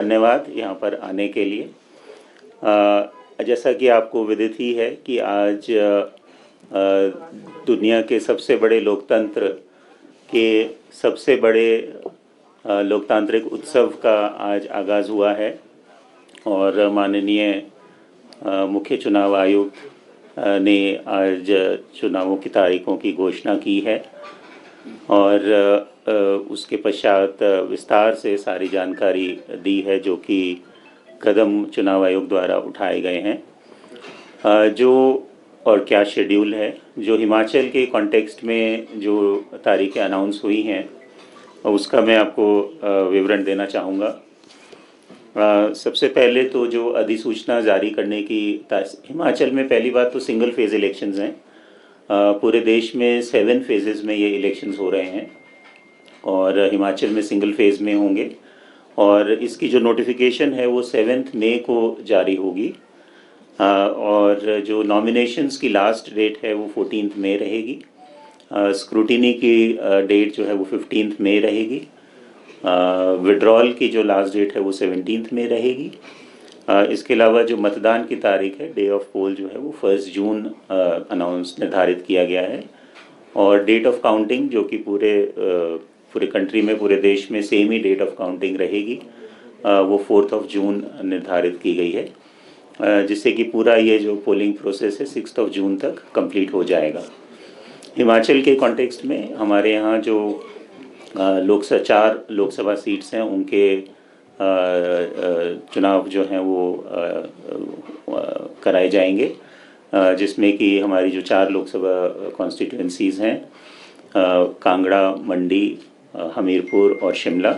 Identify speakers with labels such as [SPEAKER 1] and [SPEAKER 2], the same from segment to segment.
[SPEAKER 1] धन्यवाद यहाँ पर आने के लिए। जैसा कि आपको विदित ही है कि आज दुनिया के सबसे बड़े लोकतंत्र के सबसे बड़े लोकतांत्रिक उत्सव का आज आगाज़ हुआ है और माननीय मुख्य चुनाव आयुक्त ने आज चुनावों की तारीखों की घोषणा की है और उसके पश्चात विस्तार से सारी जानकारी दी है जो कि कदम चुनाव आयोग द्वारा उठाए गए हैं जो और क्या शेड्यूल है। जो हिमाचल के कॉन्टेक्स्ट में जो तारीखें अनाउंस हुई हैं उसका मैं आपको विवरण देना चाहूँगा। सबसे पहले तो जो अधिसूचना जारी करने की हिमाचल में पहली बात तो सिंगल फेज़ इलेक्शंस हैं। पूरे देश में 7 फेजेज़ में ये इलेक्शंस हो रहे हैं और हिमाचल में सिंगल फेज़ में होंगे और इसकी जो नोटिफिकेशन है वो 7 मई को जारी होगी और जो नॉमिनेशंस की लास्ट डेट है वो 14 मई रहेगी। स्क्रूटिनी की डेट जो है वो 15 मई रहेगी। विड्रॉल की जो लास्ट डेट है वो 17 मई रहेगी। इसके अलावा जो मतदान की तारीख है, डे ऑफ पोल जो है वो 1 जून अनाउंस निर्धारित किया गया है और डेट ऑफ काउंटिंग जो कि पूरे कंट्री में, पूरे देश में सेम ही डेट ऑफ काउंटिंग रहेगी, वो 4 जून निर्धारित की गई है, जिससे कि पूरा ये जो पोलिंग प्रोसेस है 6 जून तक कंप्लीट हो जाएगा। हिमाचल के कॉन्टेक्स्ट में हमारे यहाँ जो 4 लोकसभा सीट्स हैं उनके चुनाव जो हैं वो कराए जाएंगे, जिसमें कि हमारी जो 4 लोकसभा कॉन्स्टिट्यूंसीज़ हैं, कांगड़ा, मंडी, हमीरपुर और शिमला,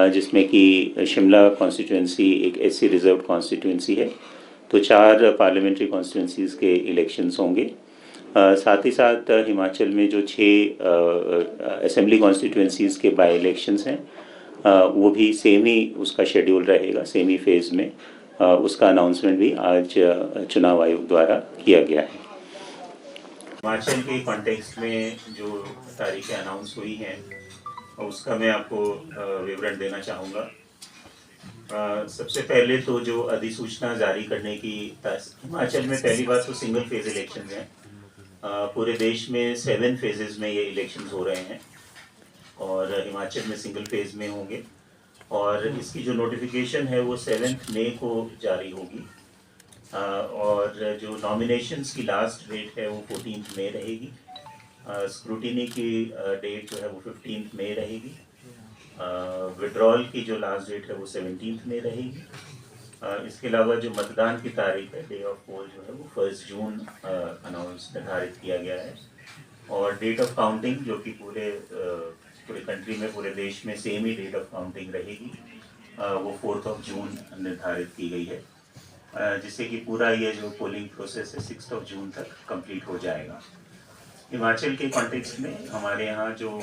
[SPEAKER 1] जिसमें कि शिमला कॉन्स्टिट्यूंसी एक एससी रिजर्व कॉन्स्टिट्यूंसी है। तो 4 पार्लियामेंट्री कॉन्स्टिट्यूंसीज़ के इलेक्शंस होंगे। साथ ही साथ हिमाचल में जो 6 असेंबली कॉन्स्टिट्यूंसीज़ के बाई इलेक्शंस हैं वो भी सेम ही उसका शेड्यूल रहेगा, सेम ही फेज़ में। उसका अनाउंसमेंट भी आज चुनाव आयोग द्वारा किया गया है। हिमाचल के कॉन्टेक्स्ट में जो तारीखें अनाउंस हुई हैं उसका मैं आपको विवरण देना चाहूँगा। सबसे पहले तो जो अधिसूचना जारी करने की हिमाचल में पहली बात तो सिंगल फेज़ इलेक्शन हैं। पूरे देश में 7 फेजेज़ में ये इलेक्शंस हो रहे हैं और हिमाचल में सिंगल फेज़ में होंगे और इसकी जो नोटिफिकेशन है वो 7 मई को जारी होगी और जो नॉमिनेशंस की लास्ट डेट है वो 14 मई रहेगी। स्क्रूटिनी की डेट जो है वो 15 मई रहेगी। विड्रॉल की जो लास्ट डेट है वो 17 मई रहेगी। इसके अलावा जो मतदान की तारीख है, डे ऑफ पोल जो है वो 1 जून अनाउंस निर्धारित किया गया है और डेट ऑफ काउंटिंग जो कि पूरे कंट्री में, पूरे देश में सेम ही डेट ऑफ काउंटिंग रहेगी, वो 4 जून निर्धारित की गई है, जिससे कि पूरा ये जो पोलिंग प्रोसेस है 6 जून तक कंप्लीट हो जाएगा। हिमाचल के कॉन्टेक्स्ट में हमारे यहाँ जो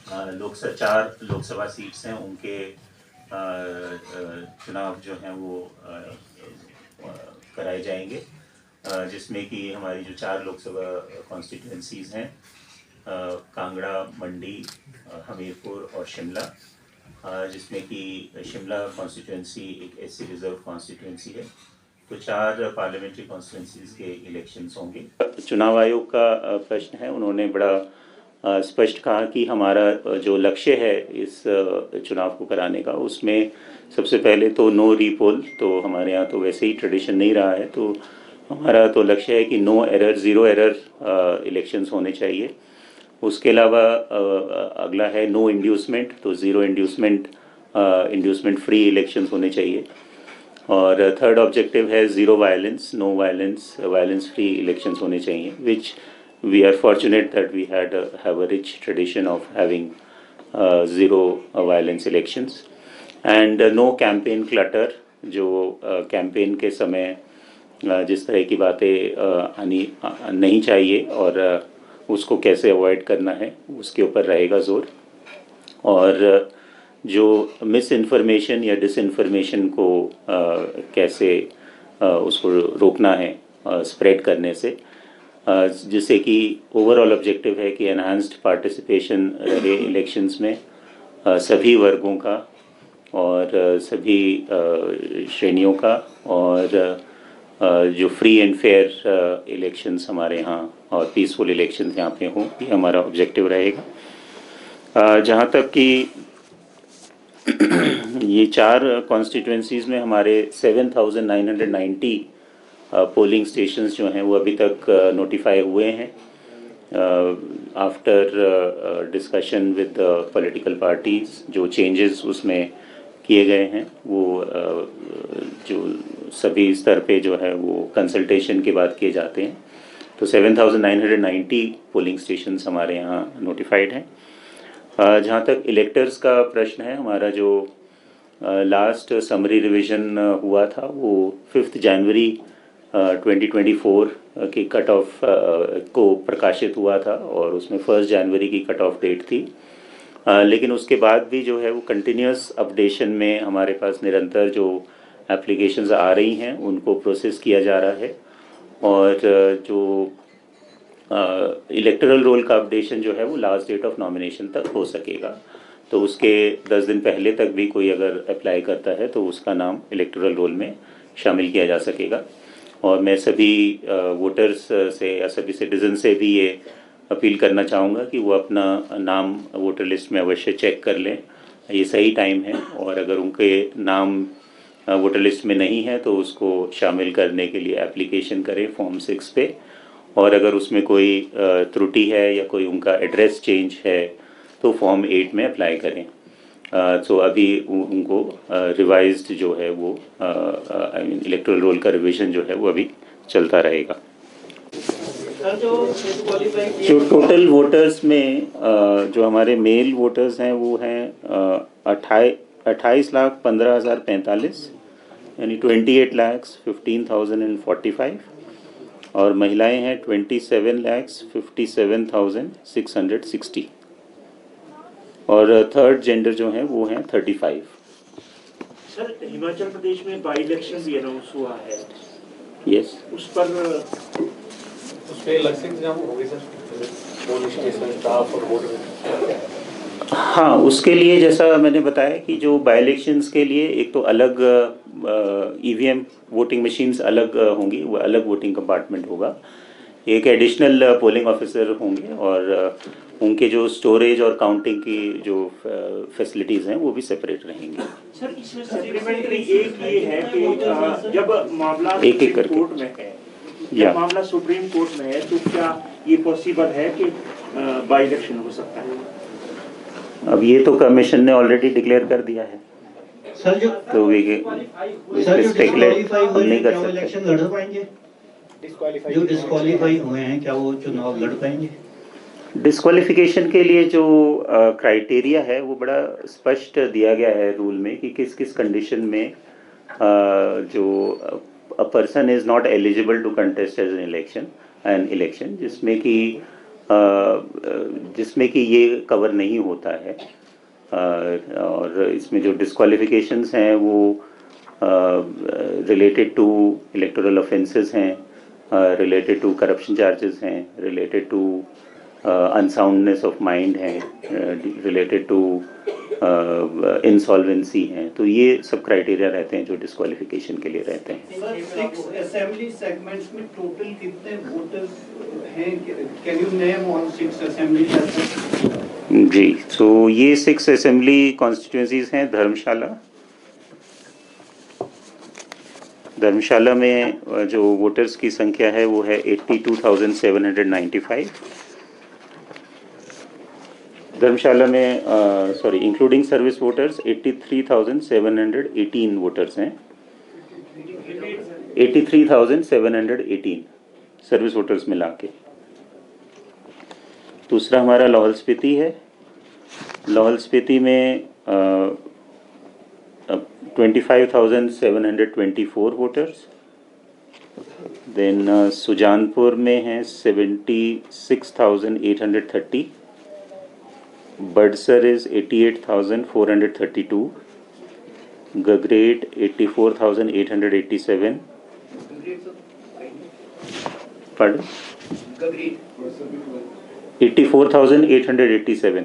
[SPEAKER 1] 4 लोकसभा सीट्स हैं उनके चुनाव जो हैं वो कराए जाएंगे, जिसमें कि हमारी जो 4 लोकसभा कॉन्स्टिट्यूंसीज़ हैं, कांगड़ा, मंडी, हमीरपुर और शिमला, जिसमें कि शिमला कॉन्स्टिट्यूंसी एक एससी रिजर्व कॉन्स्टिट्यूंसी है। तो 4 पार्लियामेंट्री कॉन्स्टिट्यूंसीज़ के इलेक्शंस होंगे। चुनाव आयोग का प्रश्न है, उन्होंने बड़ा स्पष्ट कहा कि हमारा जो लक्ष्य है इस चुनाव को कराने का, उसमें सबसे पहले तो नो रीपोल, तो हमारे यहाँ तो वैसे ही ट्रेडिशन नहीं रहा है, तो हमारा तो लक्ष्य है कि no error, zero error elections होने चाहिए। उसके अलावा अगला है नो इंड्यूसमेंट, तो ज़ीरो इंड्यूसमेंट फ्री इलेक्शंस होने चाहिए। और थर्ड ऑब्जेक्टिव है zero violence, no violence free elections होने चाहिए, विच we are fortunate that we have a rich tradition of having zero violence elections and no campaign clutter, जो campaign के समय जिस तरह की बातें आनी नहीं चाहिए और उसको कैसे अवॉइड करना है उसके ऊपर रहेगा जोर। और जो मिस इन्फॉर्मेशन या डिसइन्फॉर्मेशन को कैसे उसको रोकना है स्प्रेड करने से, जिससे कि ओवरऑल ऑब्जेक्टिव है कि एनहांस्ड पार्टिसिपेशन रहे इलेक्शंस में सभी वर्गों का, और सभी श्रेणियों का, और जो फ्री एंड फेयर इलेक्शंस हमारे यहाँ और पीसफुल इलेक्शंस यहाँ पे हों, ये हमारा ऑब्जेक्टिव रहेगा। जहाँ तक कि ये 4 कॉन्स्टिट्यूंसीज़ में हमारे 7,990 पोलिंग स्टेशंस जो हैं वो अभी तक नोटिफाई हुए हैं after discussion with political parties. जो चेंजेस उसमें किए गए हैं वो जो सभी स्तर पे जो है वो कंसल्टेशन के बाद किए जाते हैं। तो 7,990 पोलिंग स्टेशंस हमारे यहाँ नोटिफाइड हैं। जहाँ तक इलेक्टर्स का प्रश्न है, हमारा जो लास्ट समरी रिवीजन हुआ था वो 5 जनवरी 2024 की कट ऑफ को प्रकाशित हुआ था, और उसमें 1 जनवरी की कट ऑफ डेट थी। लेकिन उसके बाद भी जो है वो कंटिन्यूस अपडेशन में हमारे पास निरंतर जो एप्लीकेशंस आ रही हैं उनको प्रोसेस किया जा रहा है, और जो इलेक्टरल रोल का अपडेशन जो है वो लास्ट डेट ऑफ नॉमिनेशन तक हो सकेगा। तो उसके 10 दिन पहले तक भी कोई अगर अप्लाई करता है तो उसका नाम इलेक्टरल रोल में शामिल किया जा सकेगा। और मैं सभी वोटर्स से या सभी सिटीज़न से भी ये अपील करना चाहूँगा कि वो अपना नाम वोटर लिस्ट में अवश्य चेक कर लें, ये सही टाइम है। और अगर उनके नाम वोटर लिस्ट में नहीं है तो उसको शामिल करने के लिए एप्लीकेशन करें फॉर्म 6 पे, और अगर उसमें कोई त्रुटि है या कोई उनका एड्रेस चेंज है तो फॉर्म 8 में अप्लाई करें। तो अभी उनको रिवाइज्ड जो है वो आई मीन इलेक्टोरल रोल का रिवीजन जो है वो अभी चलता रहेगा। जो टोटल वोटर्स में जो हमारे मेल वोटर्स हैं वो हैं 28,15,045, यानी 28,15,045, और महिलाएं हैं 27,57,660, और थर्ड जेंडर जो हैं वो हैं 35।
[SPEAKER 2] सर, हिमाचल प्रदेश में बाई इलेक्शन भी अनाउंस हुआ है।
[SPEAKER 1] यस,
[SPEAKER 2] उस पर
[SPEAKER 3] अलग से इंतजाम होंगे सर, पुलिस स्टेशन स्टाफ और वोटर।
[SPEAKER 1] हाँ, उसके लिए जैसा मैंने बताया कि जो बाई इलेक्शंस के लिए एक तो अलग ईवीएम वोटिंग मशीन्स अलग होंगी, वो अलग वोटिंग कंपार्टमेंट होगा, एक एडिशनल पोलिंग ऑफिसर होंगे, और उनके जो स्टोरेज और काउंटिंग की जो फैसिलिटीज़ हैं वो भी सेपरेट रहेंगी।
[SPEAKER 2] सर, इसमें सप्लीमेंट्री एक ये है कि जब मामला
[SPEAKER 1] एक एक करके
[SPEAKER 2] कोर्ट में है, जब मामला सुप्रीम कोर्ट में है, तो क्या ये पॉसिबल है कि बाई इलेक्शन हो सकता है?
[SPEAKER 1] अब ये तो कमीशन ने ऑलरेडी डिक्लेयर कर दिया है
[SPEAKER 4] सर। जो
[SPEAKER 1] तो वे
[SPEAKER 4] डिस्क्वालीफाई हुए
[SPEAKER 1] नहीं
[SPEAKER 4] हैं
[SPEAKER 1] कर
[SPEAKER 4] क्या वो
[SPEAKER 1] सकते।
[SPEAKER 4] इलेक्शन लड़ पाएंगे? जो डिस्क्वालीफाई हुए हैं क्या वो चुनाव लड़ पाएंगे?
[SPEAKER 1] डिस्क्वालिफिकेशन के लिए जो क्राइटेरिया है वो बड़ा स्पष्ट दिया गया है रूल में कि किस किस कंडीशन में जो a person is not eligible to contest as an election जिसमें कि ये कवर नहीं होता है। और इसमें जो डिस्क्वालिफिकेशंस हैं वो रिलेटेड टू इलेक्टोरल ऑफेंसेस हैं, रिलेटेड टू करप्शन चार्जेस हैं, related to unsoundness of mind हैं, रिलेटेड टू इंसॉल्वेंसी हैं। तो ये सब क्राइटेरिया रहते हैं जो डिस्क्वालिफिकेशन के लिए रहते हैं।
[SPEAKER 5] असेंबली सेगमेंट्स में टोटल कितने वोटर्स हैं? Can you name on 6 assembly?
[SPEAKER 1] जी, तो ये 6 असेंबली कॉन्स्टिट्यूंसीज हैं। धर्मशाला में जो वोटर्स की संख्या है वो है 82,795। धर्मशाला में sorry including service voters 83,718 voters हैं। 83,718 सर्विस वोटर्स मिला के। दूसरा हमारा लाहौल स्पीति है। लाहौल स्पीति में 25,724 वोटर्स। देन सुजानपुर में हैं 76,830। बड़सर इज़ 88,432। गगरेट 84,887। पढ़ 84,887।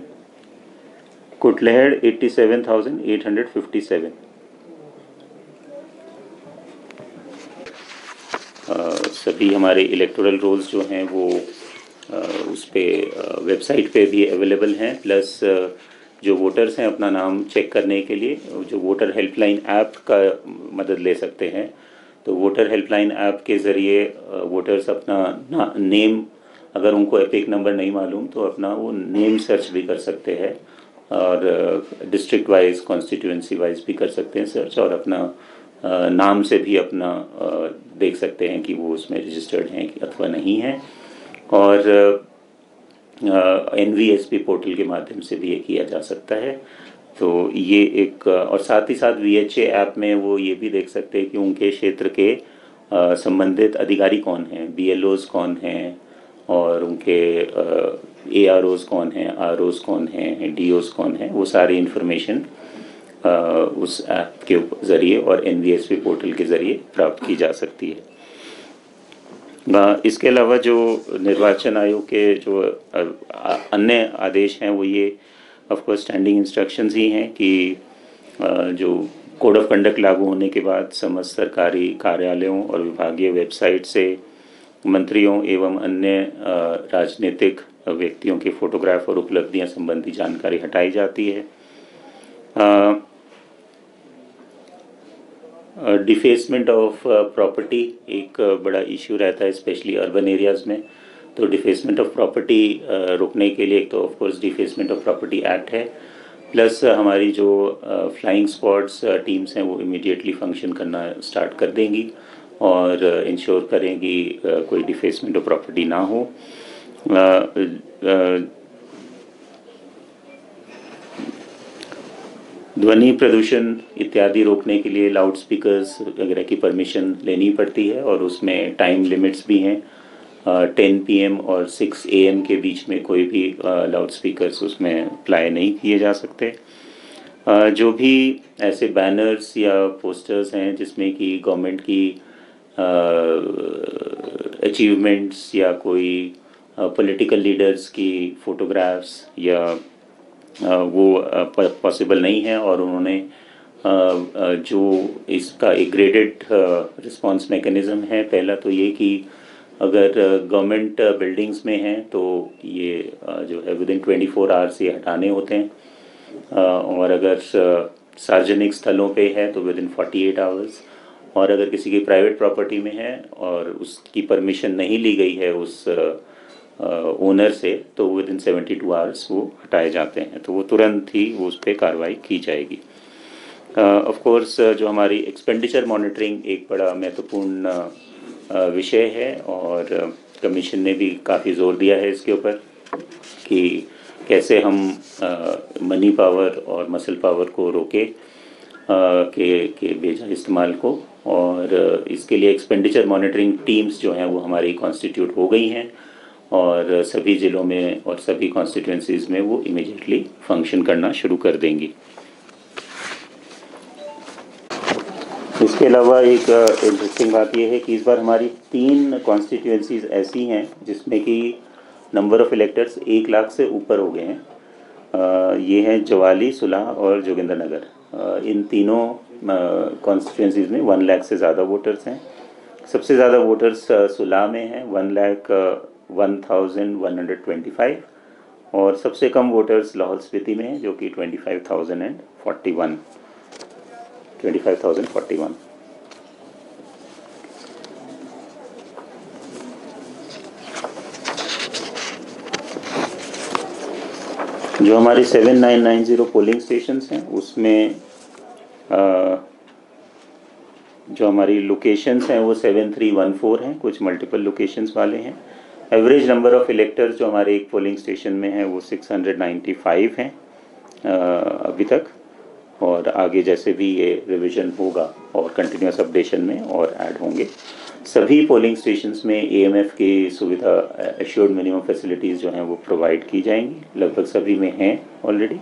[SPEAKER 1] कुटलहड़ 87,857। सभी हमारे इलेक्टोरल रोल्स जो हैं वो उस पे वेबसाइट पे भी अवेलेबल हैं, प्लस जो वोटर्स हैं अपना नाम चेक करने के लिए जो वोटर हेल्पलाइन ऐप का मदद ले सकते हैं। तो वोटर हेल्पलाइन ऐप के ज़रिए वोटर्स अपना नेम, अगर उनको एपिक नंबर नहीं मालूम तो अपना वो नेम सर्च भी कर सकते हैं, और डिस्ट्रिक्ट वाइज कॉन्स्टिट्यूएंसी वाइज भी कर सकते हैं सर्च, और अपना नाम से भी अपना देख सकते हैं कि वो उसमें रजिस्टर्ड हैं अथवा नहीं हैं। और NVSP पोर्टल के माध्यम से भी ये किया जा सकता है। तो ये एक, और साथ ही साथ VHA ऐप में वो ये भी देख सकते हैं कि उनके क्षेत्र के संबंधित अधिकारी कौन हैं, BLOs कौन हैं, और उनके AROs कौन हैं, ROs कौन हैं, DOs कौन हैं, वो सारी इन्फॉर्मेशन उस ऐप के ज़रिए और NVSP पोर्टल के ज़रिए प्राप्त की जा सकती है। इसके अलावा जो निर्वाचन आयोग के जो अन्य आदेश हैं वो ये ऑफ कोर्स स्टैंडिंग इंस्ट्रक्शंस ही हैं कि जो कोड ऑफ कंडक्ट लागू होने के बाद समस्त सरकारी कार्यालयों और विभागीय वेबसाइट से मंत्रियों एवं अन्य राजनीतिक व्यक्तियों के फोटोग्राफ और उपलब्धियां संबंधी जानकारी हटाई जाती है। डिफेसमेंट ऑफ प्रॉपर्टी एक बड़ा इशू रहता है स्पेशली अर्बन एरियाज़ में। तो डिफेसमेंट ऑफ प्रॉपर्टी रोकने के लिए एक तो of course defacement of property act है, प्लस हमारी जो फ्लाइंग स्क्वाड्स टीम्स हैं वो इमीडिएटली फंक्शन करना स्टार्ट कर देंगी और इंश्योर करेंगी कोई डिफेसमेंट ऑफ प्रॉपर्टी ना हो। ध्वनि प्रदूषण इत्यादि रोकने के लिए लाउड स्पीकर्स वगैरह की परमिशन लेनी पड़ती है, और उसमें टाइम लिमिट्स भी हैं। 10 PM और 6 AM के बीच में कोई भी लाउड स्पीकर्स उसमें अप्लाई नहीं किए जा सकते। जो भी ऐसे बैनर्स या पोस्टर्स हैं जिसमें कि गवर्नमेंट की अचीवमेंट्स या कोई पॉलिटिकल लीडर्स की फ़ोटोग्राफ्स या वो पॉसिबल नहीं है, और उन्होंने जो इसका एक ग्रेडेड रिस्पांस मैकेनिज़्म है। पहला तो ये कि अगर गवर्नमेंट बिल्डिंग्स में हैं तो ये जो है विदिन 24 आवर्स ये हटाने होते हैं, और अगर सार्वजनिक स्थलों पे है तो विदिन 48 आवर्स, और अगर किसी की प्राइवेट प्रॉपर्टी में है और उसकी परमिशन नहीं ली गई है उस ओनर से तो विदिन 72 आवर्स वो हटाए जाते हैं। तो वो तुरंत ही वो उस पर कार्रवाई की जाएगी। ऑफ कोर्स जो हमारी एक्सपेंडिचर मॉनिटरिंग एक बड़ा महत्वपूर्ण विषय है, और कमीशन ने भी काफ़ी ज़ोर दिया है इसके ऊपर कि कैसे हम मनी पावर और मसल पावर को रोके के बेजा इस्तेमाल को। और इसके लिए एक्सपेंडिचर मॉनिटरिंग टीम्स जो हैं वो हमारी कॉन्स्टिट्यूट हो गई हैं, और सभी ज़िलों में और सभी कॉन्स्टिट्यूंसीज़ में वो इमीडिएटली फंक्शन करना शुरू कर देंगी। इसके अलावा एक इंटरेस्टिंग बात यह है कि इस बार हमारी 3 कॉन्स्टिट्यूंसीज़ ऐसी हैं जिसमें कि नंबर ऑफ़ इलेक्टर्स 1 लाख से ऊपर हो गए हैं। ये हैं जवाली, सुलह और जोगिंद्रनगर। इन तीनों कॉन्स्टिट्यूंसीज़ में 1 लाख से ज़्यादा वोटर्स हैं। सबसे ज़्यादा वोटर्स सुलह में हैं 1,01,125, और सबसे कम वोटर्स लाहौल स्पीति में हैं जो कि 25,041। जो हमारे 7990 पोलिंग स्टेशंस हैं उसमें जो हमारी लोकेशंस हैं वो 7314 हैं, कुछ मल्टीपल लोकेशंस वाले हैं। एवरेज नंबर ऑफ़ इलेक्टर्स जो हमारे एक पोलिंग स्टेशन में है वो 695 हैं अभी तक, और आगे जैसे भी ये रिवीजन होगा और कंटिन्यूस अपडेशन में और ऐड होंगे। सभी पोलिंग स्टेशंस में AMF की सुविधा, एश्योर्ड मिनिमम फैसिलिटीज़ जो हैं वो प्रोवाइड की जाएंगी। लगभग सभी में हैं ऑलरेडी,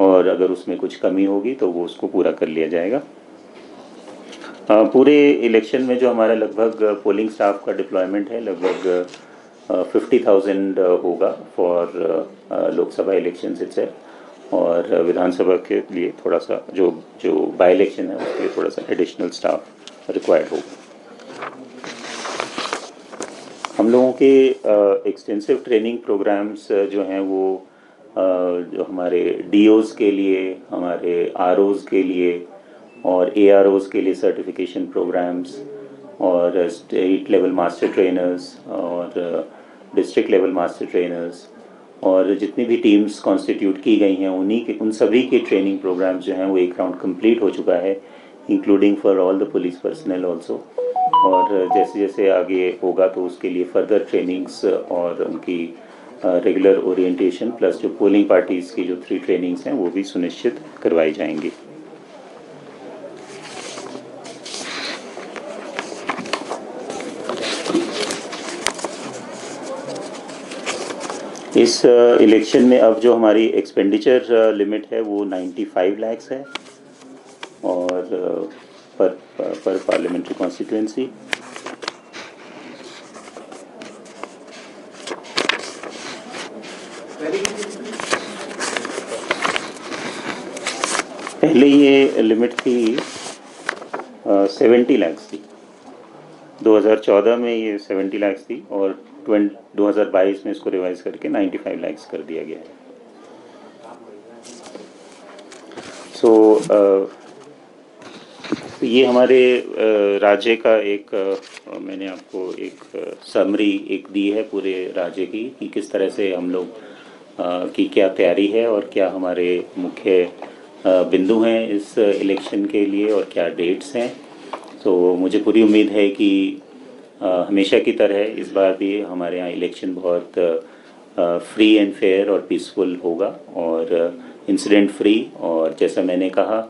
[SPEAKER 1] और अगर उसमें कुछ कमी होगी तो वो उसको पूरा कर लिया जाएगा। पूरे इलेक्शन में जो हमारा लगभग पोलिंग स्टाफ का डिप्लॉयमेंट है लगभग 50,000 होगा फॉर लोकसभा इलेक्शंस इटसेल्फ, और विधानसभा के लिए थोड़ा सा जो जो बाई इलेक्शन है उसके लिए थोड़ा सा एडिशनल स्टाफ रिक्वायर्ड होगा। हम लोगों के एक्सटेंसिव ट्रेनिंग प्रोग्राम्स जो हैं वो जो हमारे डीओज़ के लिए, हमारे आरओज़ के लिए और एआरओज़ के लिए सर्टिफिकेशन प्रोग्राम्स और स्टेट लेवल मास्टर ट्रेनर्स और डिस्ट्रिक्ट लेवल मास्टर ट्रेनर्स और जितनी भी टीम्स कॉन्स्टिट्यूट की गई हैं उन सभी के ट्रेनिंग प्रोग्राम्स जो हैं वो एक राउंड कंप्लीट हो चुका है, including for all the police personal also. और जैसे जैसे आगे होगा तो उसके लिए फर्दर ट्रेनिंग्स और उनकी रेगुलर ओरिएंटेशन प्लस जो पोलिंग पार्टीज़ की जो 3 ट्रेनिंग्स हैं वो भी सुनिश्चित करवाई जाएंगी। इस इलेक्शन में अब जो हमारी एक्सपेंडिचर लिमिट है वो 95 लाख है और पर पार्लियामेंट्री कॉन्स्टिट्यूंसी। पहले ये लिमिट थी 70 लाख थी, 2014 में ये 70 लाख थी और 2022 में इसको रिवाइज करके 95 लाख कर दिया गया है। ये हमारे राज्य का एक मैंने आपको एक समरी एक दी है पूरे राज्य की कि किस तरह से हम लोग की क्या तैयारी है और क्या हमारे मुख्य बिंदु हैं इस इलेक्शन के लिए और क्या डेट्स हैं। तो मुझे पूरी उम्मीद है कि हमेशा की तरह इस बार भी हमारे यहाँ इलेक्शन बहुत फ्री एंड फेयर और पीसफुल होगा और इंसिडेंट फ्री, और जैसा मैंने कहा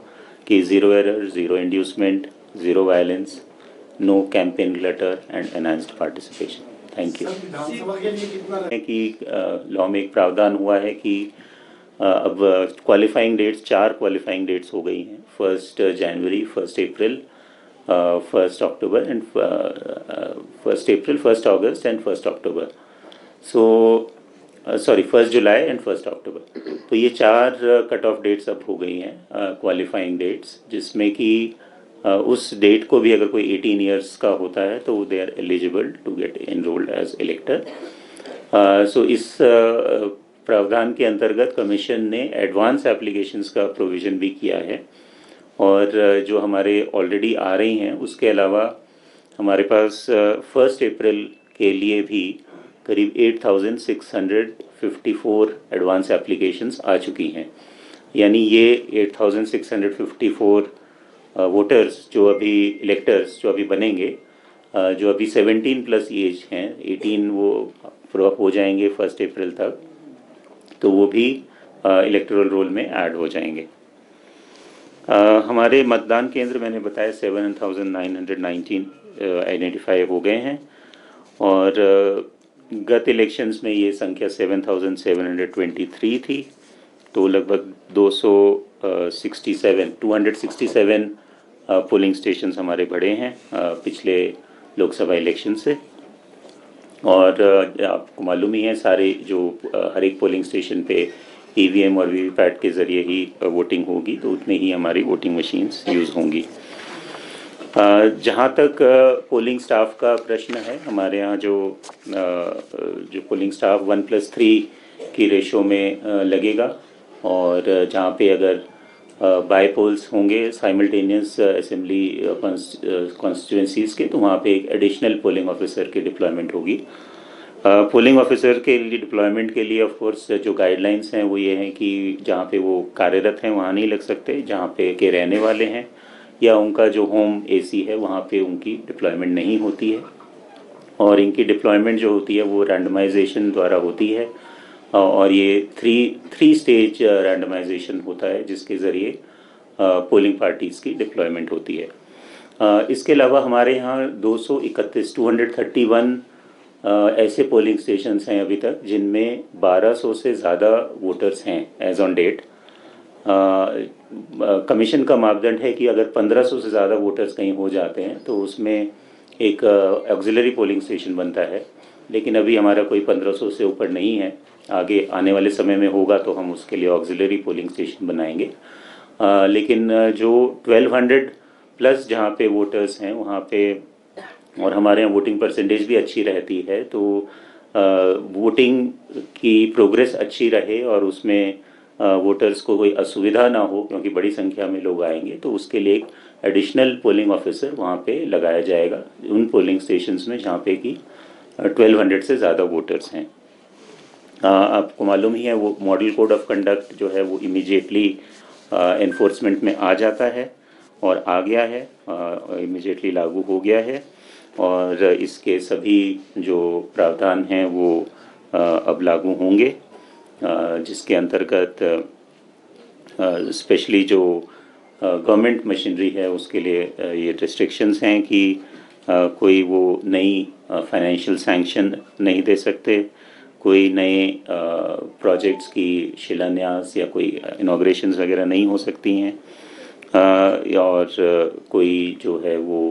[SPEAKER 1] कि zero error, zero inducement, zero violence, no campaign clutter and enhanced participation. Thank you. कि लॉ में एक प्रावधान हुआ है कि अब क्वालिफाइंग डेट्स 4 क्वालिफाइंग डेट्स हो गई हैं, 1 जनवरी, 1 अप्रैल, 1 October and 1 April, 1 August and 1 October. Sorry 1 July and 1 अक्टूबर। तो ये 4 कट ऑफ डेट्स अब हो गई हैं क्वालिफाइंग डेट्स, जिसमें कि उस डेट को भी अगर कोई 18 ईयर्स का होता है तो they are eligible to get enrolled as elector. So इस प्रावधान के अंतर्गत कमीशन ने एडवांस एप्लीकेशंस का प्रोविज़न भी किया है और जो हमारे ऑलरेडी आ रही हैं उसके अलावा हमारे पास 1 अप्रैल के लिए भी करीब 8,654 एडवांस एप्लीकेशंस आ चुकी हैं। यानी ये 8,654 वोटर्स जो अभी इलेक्टर्स जो अभी बनेंगे, जो अभी 17 प्लस एज हैं, 18 वो हो जाएंगे 1 अप्रैल तक, तो वो भी इलेक्टोरल रोल में ऐड हो जाएंगे। हमारे मतदान केंद्र मैंने बताया 7,919 आइडेंटिफाई हो गए हैं और गत इलेक्शंस में ये संख्या 7,723 थी, तो लगभग 267 पोलिंग स्टेशंस हमारे बढ़े हैं पिछले लोकसभा इलेक्शन से। और आपको मालूम ही है सारे जो हर एक पोलिंग स्टेशन पे ईवीएम और वीवीपैट के ज़रिए ही वोटिंग होगी, तो उतने ही हमारी वोटिंग मशीन्स यूज़ होंगी। जहाँ तक पोलिंग स्टाफ का प्रश्न है, हमारे यहाँ जो पोलिंग स्टाफ 1+3 की रेशो में लगेगा और जहाँ पे अगर बाय पोल्स होंगे साइमल्टेनियस असेंबली कॉन्स्टिट्यूंसीज़ के, तो वहाँ पे एक एडिशनल पोलिंग ऑफिसर की डिप्लॉयमेंट होगी। पोलिंग ऑफिसर के लिए डिप्लॉयमेंट के लिए ऑफ कोर्स जो गाइडलाइंस हैं वो ये हैं कि जहाँ पे वो कार्यरत हैं वहाँ नहीं लग सकते, जहाँ पे के रहने वाले हैं या उनका जो होम एसी है वहाँ पे उनकी डिप्लॉयमेंट नहीं होती है। और इनकी डिप्लॉयमेंट जो होती है वो रैंडमाइजेशन द्वारा होती है और ये थ्री स्टेज रैंडमाइजेशन होता है जिसके ज़रिए पोलिंग पार्टीज़ की डिप्लॉयमेंट होती है। इसके अलावा हमारे यहाँ 231 ऐसे पोलिंग स्टेशंस हैं अभी तक जिनमें 1200 से ज़्यादा वोटर्स हैं एज ऑन डेट। कमीशन का मापदंड है कि अगर 1500 से ज़्यादा वोटर्स कहीं हो जाते हैं तो उसमें एक ऑक्सिलरी पोलिंग स्टेशन बनता है लेकिन अभी हमारा कोई 1500 से ऊपर नहीं है। आगे आने वाले समय में होगा तो हम उसके लिए ऑक्सिलरी पोलिंग स्टेशन बनाएंगे। लेकिन जो 1200 प्लस जहाँ पे वोटर्स हैं वहाँ पे, और हमारे यहाँ वोटिंग परसेंटेज भी अच्छी रहती है, तो वोटिंग की प्रोग्रेस अच्छी रहे और उसमें वोटर्स को कोई असुविधा ना हो, क्योंकि बड़ी संख्या में लोग आएंगे, तो उसके लिए एक एडिशनल पोलिंग ऑफिसर वहाँ पे लगाया जाएगा उन पोलिंग स्टेशंस में जहाँ पे कि 1200 से ज़्यादा वोटर्स हैं। आपको मालूम ही है वो मॉडल कोड ऑफ कंडक्ट जो है वो इमीडिएटली एनफोर्समेंट में आ जाता है और आ गया है, इमीडिएटली लागू हो गया है, और इसके सभी जो प्रावधान हैं वो अब लागू होंगे, जिसके अंतर्गत स्पेशली जो गवर्नमेंट मशीनरी है उसके लिए ये रिस्ट्रिक्शंस हैं कि कोई वो नई फाइनेंशियल सैंक्शन नहीं दे सकते, कोई नए प्रोजेक्ट्स की शिलान्यास या कोई इनॉग्रेशंस वगैरह नहीं हो सकती हैं, और कोई जो है वो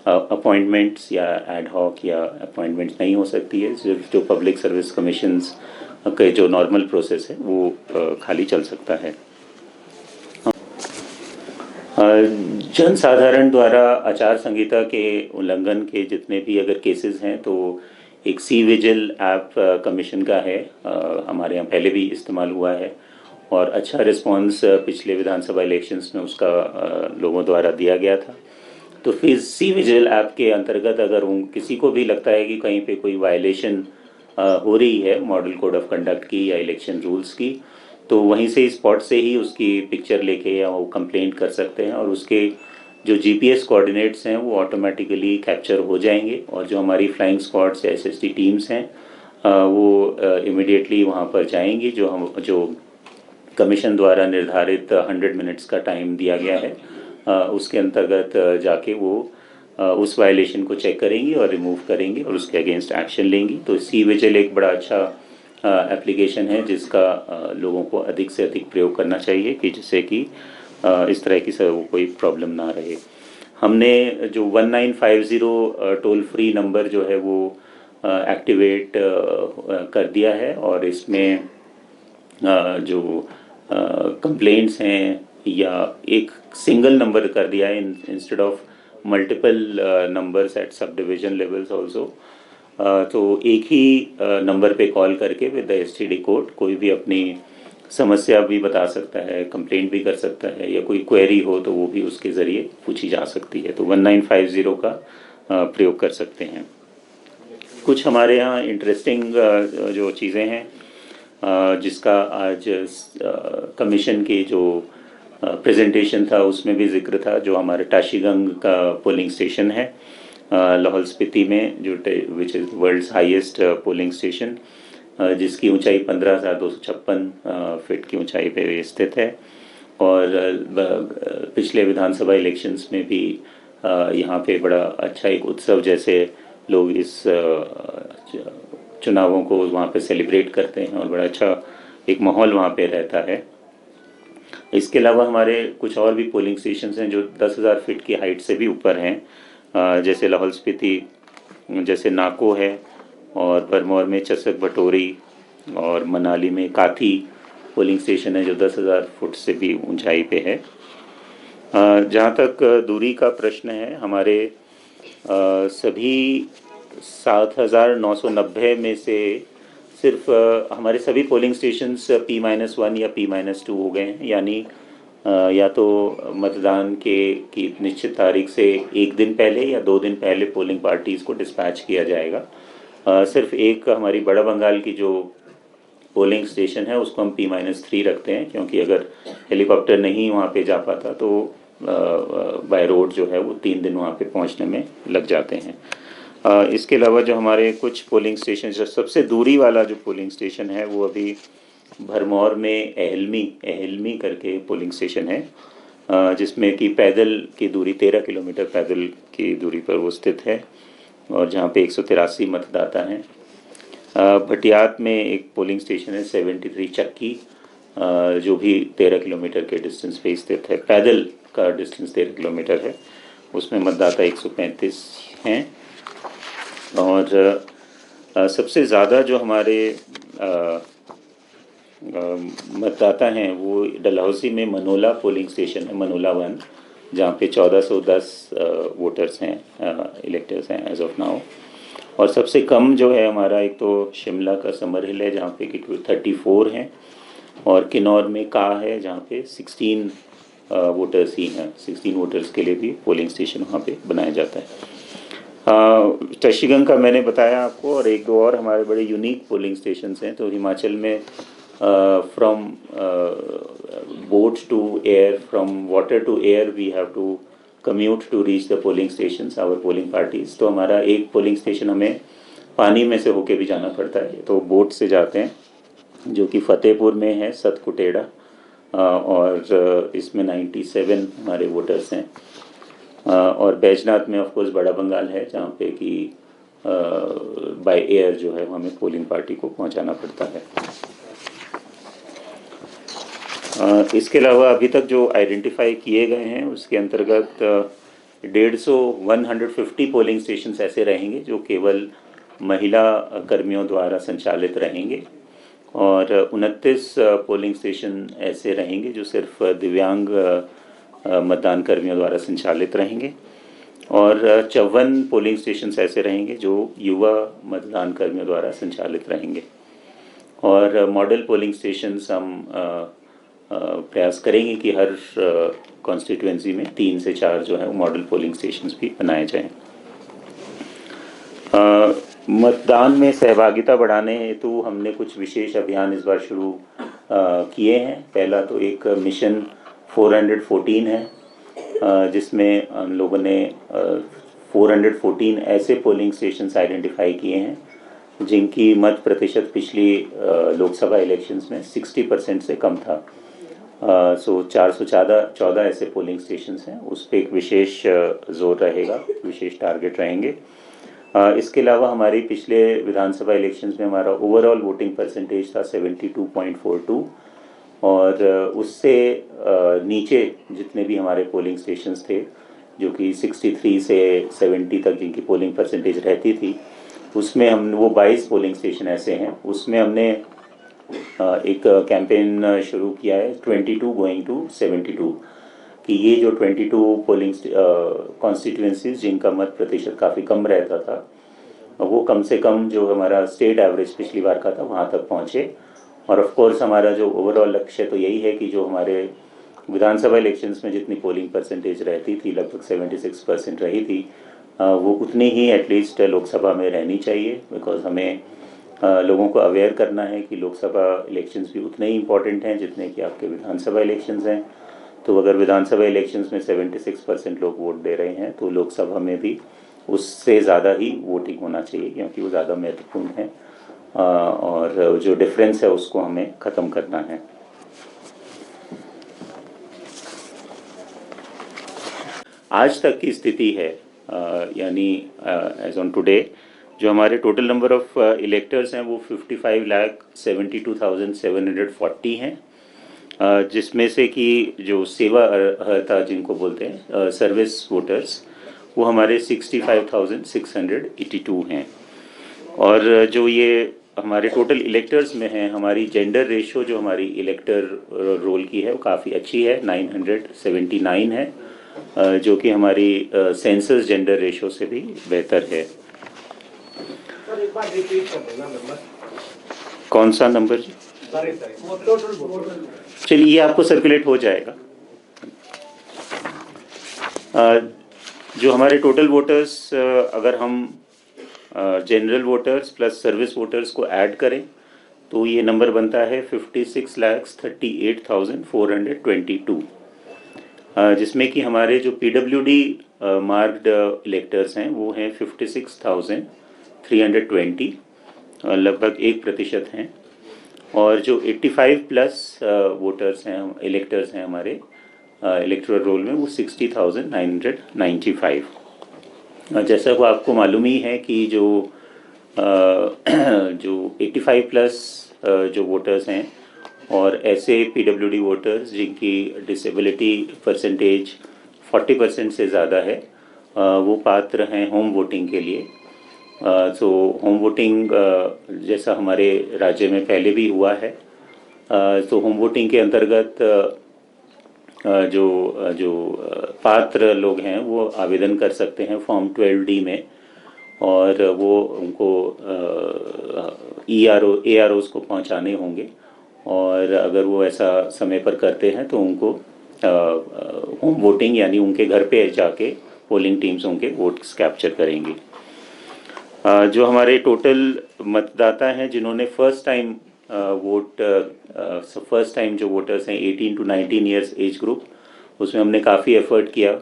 [SPEAKER 1] अपॉइंटमेंट्स या एड हॉक या अपॉइंटमेंट्स नहीं हो सकती है। सिर्फ जो पब्लिक सर्विस कमीशंस के जो नॉर्मल प्रोसेस है वो खाली चल सकता है। जन साधारण द्वारा आचार संहिता के उल्लंघन के जितने भी अगर केसेस हैं तो एक सी विजिल ऐप कमीशन का है, हमारे यहाँ पहले भी इस्तेमाल हुआ है और अच्छा रिस्पांस पिछले विधानसभा इलेक्शंस में उसका लोगों द्वारा दिया गया था। तो फिर सी विजिल ऐप के अंतर्गत अगर किसी को भी लगता है कि कहीं पे कोई वायलेशन हो रही है मॉडल कोड ऑफ कंडक्ट की या इलेक्शन रूल्स की, तो वहीं से स्पॉट से ही उसकी पिक्चर लेके या वो कंप्लेंट कर सकते हैं और उसके जो जीपीएस कोऑर्डिनेट्स हैं वो ऑटोमेटिकली कैप्चर हो जाएंगे, और जो हमारी फ्लाइंग स्क्वाड्स या एसएसटी टीम्स हैं वो इमीडिएटली वहाँ पर जाएंगी। जो कमीशन द्वारा निर्धारित 100 मिनट्स का टाइम दिया गया है उसके अंतर्गत जाके वो उस वायलेशन को चेक करेंगी और रिमूव करेंगी और उसके अगेंस्ट एक्शन लेंगी। तो सी विजिल एक बड़ा अच्छा एप्लीकेशन है जिसका लोगों को अधिक से अधिक प्रयोग करना चाहिए कि जिससे कि इस तरह की कोई प्रॉब्लम ना रहे। हमने जो 1950 टोल फ्री नंबर जो है वो एक्टिवेट कर दिया है, और इसमें जो कंप्लेंट्स हैं या एक सिंगल नंबर कर दिया है instead of multiple numbers at sub division levels also. तो एक ही नंबर पे कॉल करके विद द एसटीडी कोड कोई भी अपनी समस्या भी बता सकता है, कंप्लेंट भी कर सकता है, या कोई क्वेरी हो तो वो भी उसके ज़रिए पूछी जा सकती है। तो 1950 का प्रयोग कर सकते हैं। कुछ हमारे यहाँ इंटरेस्टिंग जो चीज़ें हैं जिसका आज कमीशन की जो प्रेजेंटेशन था उसमें भी जिक्र था, जो हमारे टाशीगंग का पोलिंग स्टेशन है लाहौल स्पीति में, जो which is world's highest polling station, जिसकी ऊंचाई 15,256 फीट की ऊंचाई पे स्थित है। और पिछले विधानसभा इलेक्शंस में भी यहाँ पे बड़ा अच्छा एक उत्सव जैसे लोग इस चुनावों को वहाँ पे सेलिब्रेट करते हैं और बड़ा अच्छा एक माहौल वहाँ पे रहता है। इसके अलावा हमारे कुछ और भी पोलिंग स्टेशंस हैं जो 10,000 फीट की हाइट से भी ऊपर हैं, जैसे लाहौल स्पीति जैसे नाको है, और भरमौर में चसक भटोरी, और मनाली में काथी पोलिंग स्टेशन है जो 10,000 फुट से भी ऊंचाई पे है। जहाँ तक दूरी का प्रश्न है, हमारे सभी 7,990 में से सिर्फ हमारे सभी पोलिंग स्टेशंस P-1 या P-2 हो गए हैं, यानी या तो मतदान की निश्चित तारीख से एक दिन पहले या 2 दिन पहले पोलिंग पार्टीज़ को डिस्पैच किया जाएगा। सिर्फ एक हमारी बड़ा बंगाल की जो पोलिंग स्टेशन है उसको हम P-3 रखते हैं, क्योंकि अगर हेलीकॉप्टर नहीं वहाँ पे जा पाता तो बाय रोड जो है वो 3 दिन वहाँ पे पहुँचने में लग जाते हैं। इसके अलावा जो हमारे कुछ पोलिंग स्टेशन, जो सबसे दूरी वाला जो पोलिंग स्टेशन है वो अभी भरमौर में एहलमी करके पोलिंग स्टेशन है, जिसमें कि पैदल की दूरी 13 किलोमीटर पैदल की दूरी पर वो स्थित है, और जहाँ पे 183 मतदाता हैं। भटियात में एक पोलिंग स्टेशन है 73 चक्की, जो भी 13 किलोमीटर के डिस्टेंस पे स्थित है, पैदल का डिस्टेंस 13 किलोमीटर है, उसमें मतदाता 135 हैं। और सबसे ज़्यादा जो हमारे मतदाता हैं वो डलहौसी में मनोला पोलिंग स्टेशन है, मनोला 1, जहाँ पे 1410 वोटर्स हैं, इलेक्टर्स हैं एज ऑफ नाउ। और सबसे कम जो है हमारा, एक तो शिमला का समर हिल है जहाँ पे कि 34 हैं, और किन्नौर में का है जहाँ पे 16 वोटर्स ही हैं। 16 वोटर्स के लिए भी पोलिंग स्टेशन वहाँ पे बनाया जाता है। टशीगंग का मैंने बताया आपको, और एक दो और हमारे बड़े यूनिक पोलिंग स्टेशंस हैं। तो हिमाचल में from boat to air, from water to air we have to commute to reach the polling stations, our polling parties. तो हमारा एक पोलिंग स्टेशन हमें पानी में से होके भी जाना पड़ता है, तो बोट से जाते हैं, जो कि फतेहपुर में है, सतकुटेड़ा, और इसमें 97 हमारे वोटर्स हैं। और बैजनाथ में ऑफ कोर्स बड़ा बंगाल है, जहाँ पे कि बाय एयर जो है हमें पोलिंग पार्टी को पहुँचाना पड़ता है। इसके अलावा अभी तक जो आइडेंटिफाई किए गए हैं उसके अंतर्गत 150 पोलिंग स्टेशंस ऐसे रहेंगे जो केवल महिला कर्मियों द्वारा संचालित रहेंगे, और 29 पोलिंग स्टेशन ऐसे रहेंगे जो सिर्फ दिव्यांग मतदान कर्मियों द्वारा संचालित रहेंगे, और 54 पोलिंग स्टेशंस ऐसे रहेंगे जो युवा मतदान कर्मियों द्वारा संचालित रहेंगे। और मॉडल पोलिंग स्टेशंस हम प्रयास करेंगे कि हर कॉन्स्टिट्यूएंसी में 3 से 4 जो है वो मॉडल पोलिंग स्टेशंस भी बनाए जाएं। मतदान में सहभागिता बढ़ाने हेतु हमने कुछ विशेष अभियान इस बार शुरू किए हैं। पहला तो एक मिशन 414 है, जिसमें हम लोगों ने 414 ऐसे पोलिंग स्टेशंस आइडेंटिफाई किए हैं जिनकी मत प्रतिशत पिछली लोकसभा इलेक्शंस में 60% से कम था। सो 414 ऐसे पोलिंग स्टेशंस हैं, उस पर एक विशेष जोर रहेगा, विशेष टारगेट रहेंगे। इसके अलावा हमारी पिछले विधानसभा इलेक्शंस में हमारा ओवरऑल वोटिंग परसेंटेज था 72.42, और उससे नीचे जितने भी हमारे पोलिंग स्टेशंस थे, जो कि 63 से 70 तक जिनकी पोलिंग परसेंटेज रहती थी, उसमें हम वो 22 पोलिंग स्टेशन ऐसे हैं, उसमें हमने एक कैंपेन शुरू किया है 22 गोइंग टू 72, कि ये जो 22 पोलिंग कॉन्स्टिट्यूएंसीज जिनका मत प्रतिशत काफ़ी कम रहता था, वो कम से कम जो हमारा स्टेट एवरेज पिछली बार का था वहाँ तक पहुँचे। और ऑफ कोर्स हमारा जो ओवरऑल लक्ष्य तो यही है कि जो हमारे विधानसभा इलेक्शंस में जितनी पोलिंग परसेंटेज रहती थी, लगभग 76% रही थी, वो उतनी ही एटलीस्ट लोकसभा में रहनी चाहिए, बिकॉज हमें लोगों को अवेयर करना है कि लोकसभा इलेक्शंस भी उतने ही इम्पॉर्टेंट हैं जितने कि आपके विधानसभा इलेक्शंस हैं। तो अगर विधानसभा इलेक्शंस में 76% लोग वोट दे रहे हैं, तो लोकसभा में भी उससे ज़्यादा ही वोटिंग होना चाहिए, क्योंकि वो ज़्यादा महत्वपूर्ण है, और जो डिफरेंस है उसको हमें ख़त्म करना है। आज तक की स्थिति है, यानी एज ऑन टुडे जो हमारे टोटल नंबर ऑफ इलेक्टर्स हैं वो 55,72,740 हैं, जिसमें से कि जो सेवा अर्हता जिनको बोलते हैं सर्विस वोटर्स, वो हमारे 65,682 हैं। और जो ये हमारे टोटल इलेक्टर्स में हैं, हमारी जेंडर रेशो जो हमारी इलेक्टर रोल की है वो काफ़ी अच्छी है, 979 है, जो कि हमारी सेंसस जेंडर रेशो से भी बेहतर है।
[SPEAKER 3] सर एक बार रिपीट कर देना नंबर।
[SPEAKER 1] कौन सा नंबर जी? चलिए ये आपको सर्कुलेट हो जाएगा। जो हमारे टोटल वोटर्स, अगर हम general voters plus service voters को ऐड करें तो ये नंबर बनता है 56,38,422, जिसमें कि हमारे जो PWD मार्क्ड इलेक्टर्स हैं वो हैं 56,320, लगभग 1% हैं, और जो 85 प्लस वोटर्स हैं, इलेक्टर्स हैं हमारे इलेक्टोरल रोल में, वो 60,995। जैसा को आपको मालूम ही है कि जो 85 प्लस जो वोटर्स हैं और ऐसे PWD वोटर्स जिनकी डिसेबिलिटी परसेंटेज 40% से ज़्यादा है, वो पात्र हैं होम वोटिंग के लिए। तो होम वोटिंग जैसा हमारे राज्य में पहले भी हुआ है, तो होम वोटिंग के अंतर्गत जो पात्र लोग हैं वो आवेदन कर सकते हैं फॉर्म 12D में, और वो उनको AROs को पहुंचाने होंगे, और अगर वो ऐसा समय पर करते हैं तो उनको होम वोटिंग यानी उनके घर पे जाके पोलिंग टीम्स उनके वोट्स कैप्चर करेंगी। जो हमारे टोटल मतदाता हैं जिन्होंने फर्स्ट टाइम जो वोटर्स हैं 18 to 19 ईयर्स एज ग्रुप, उसमें हमने काफ़ी एफर्ट किया,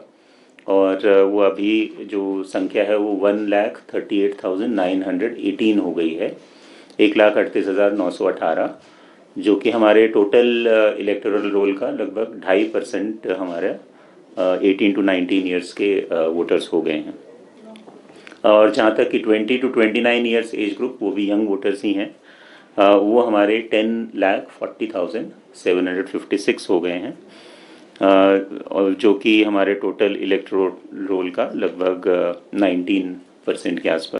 [SPEAKER 1] और वो अभी जो संख्या है वो 1,38,918 हो गई है, 1,38,918, जो कि हमारे टोटल इलेक्टोरल रोल का लगभग 2.5% हमारे 18 to 19 ईयर्स के वोटर्स हो गए हैं। और जहाँ तक कि 20 to 29 ईयर्स एज ग्रुप, वो भी यंग वोटर्स ही हैं, वो हमारे 10,40,756 हो गए हैं, और जो कि हमारे टोटल इलेक्टोरल रोल का लगभग 19% के आसपास